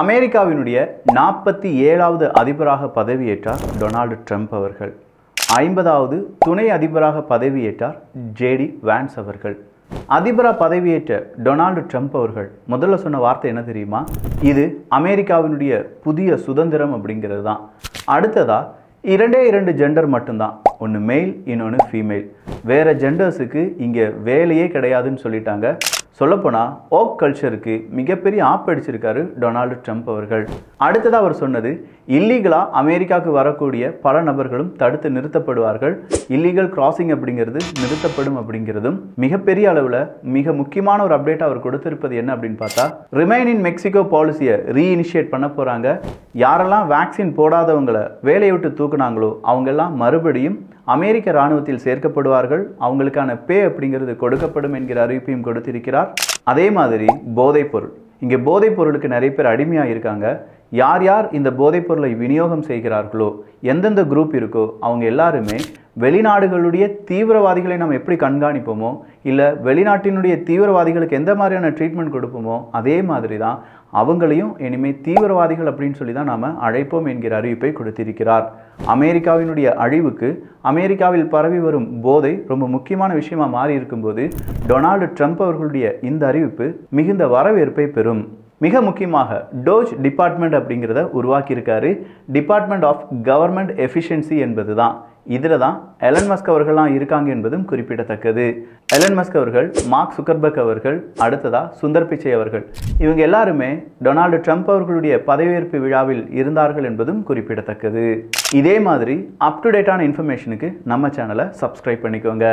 அமெரிக்காவினுடைய 47வது அதிபராக பதவியேற்றார் டொனால்டு ட்ரம்ப் அவர்கள். 50வது துணை அதிபராக பதவியேற்றார் ஜேடி வான்ஸ் அவர்கள். அதிபராக பதவியேற்ற டொனால்டு ட்ரம்ப் அவர்கள் முதல்ல சொன்ன வார்த்தை என்ன தெரியுமா? இது அமெரிக்காவினுடைய புதிய சுதந்திரம் அப்படிங்கிறது தான். அடுத்ததா இரண்டு ஜெண்டர் மட்டும்தான், ஒன்று மெயில் இன்னொன்று ஃபீமேல். வேறு ஜெண்டர்ஸுக்கு இங்கே வேலையே கிடையாதுன்னு சொல்லிட்டாங்க. சொல்லப்போனால் ஓக் கல்ச்சருக்கு மிகப்பெரிய ஆப்படிச்சிருக்காரு டொனால்டு ட்ரம்ப் அவர்கள். அடுத்ததாக அவர் சொன்னது, இல்லீகலாக அமெரிக்காவுக்கு வரக்கூடிய பல நபர்களும் தடுத்து நிறுத்தப்படுவார்கள், இல்லீகல் கிராசிங் அப்படிங்கிறது நிறுத்தப்படும் அப்படிங்கிறதும் மிகப்பெரிய அளவில் மிக முக்கியமான ஒரு அப்டேட் அவர் கொடுத்திருப்பது என்ன அப்படின்னு பார்த்தா, ரிமைன் இன் மெக்சிகோ பாலிசியை ரீஇனிஷியேட் பண்ண போகிறாங்க. யாரெல்லாம் வேக்சின் போடாதவங்களை வேலையை விட்டு தூக்குனாங்களோ அவங்கெல்லாம் மறுபடியும் அமெரிக்க இராணுவத்தில் சேர்க்கப்படுவார்கள், அவங்களுக்கான பே அப்படிங்கிறது கொடுக்கப்படும் என்கிற அறிவிப்பையும் கொடுத்திருக்கிறார். அதே மாதிரி போதைப்பொருள், இங்கே போதைப் பொருளுக்கு நிறைய பேர் அடிமையாக இருக்காங்க. யார் யார் இந்த போதைப் பொருளை விநியோகம் செய்கிறார்களோ, எந்தெந்த குரூப் இருக்கோ அவங்க எல்லாருமே வெளிநாடுகளுடைய தீவிரவாதிகளை நம்ம எப்படி கண்காணிப்போமோ, இல்லை வெளிநாட்டினுடைய தீவிரவாதிகளுக்கு எந்த மாதிரியான ட்ரீட்மெண்ட் கொடுப்போமோ அதே மாதிரி தான் அவங்களையும் இனிமேல் தீவிரவாதிகள் அப்படின்னு சொல்லி தான் நாம் அழைப்போம் என்கிற அறிவிப்பை கொடுத்திருக்கிறார். அமெரிக்காவினுடைய அழிவுக்கு அமெரிக்காவில் பரவி வரும் போதை ரொம்ப முக்கியமான விஷயமாக மாறி இருக்கும்போது டொனால்டு ட்ரம்ப் அவர்களுடைய இந்த அறிவிப்பு மிகுந்த வரவேற்பை பெறும். மிக முக்கியமாக டோஜ் டிபார்ட்மெண்ட் அப்படிங்கிறத உருவாக்கியிருக்காரு. டிபார்ட்மெண்ட் ஆஃப் கவர்மெண்ட் எஃபிஷியன்சி என்பது தான். இதில் தான் எலன் மஸ்க் அவர்கள்லாம் இருக்காங்க என்பதும் குறிப்பிடத்தக்கது. எலன் மஸ்க் அவர்கள், மார்க் சுக்கர்பர்க் அவர்கள், அடுத்ததா சுந்தர் பிச்சை அவர்கள், இவங்க எல்லாருமே டொனால்டு ட்ரம்ப் அவர்களுடைய பதவியேற்பு விழாவில் இருந்தார்கள் என்பதும் குறிப்பிடத்தக்கது. இதே மாதிரி அப் டு டேட்டான இன்ஃபர்மேஷனுக்கு நம்ம சேனலை சப்ஸ்கிரைப் பண்ணிக்கோங்க.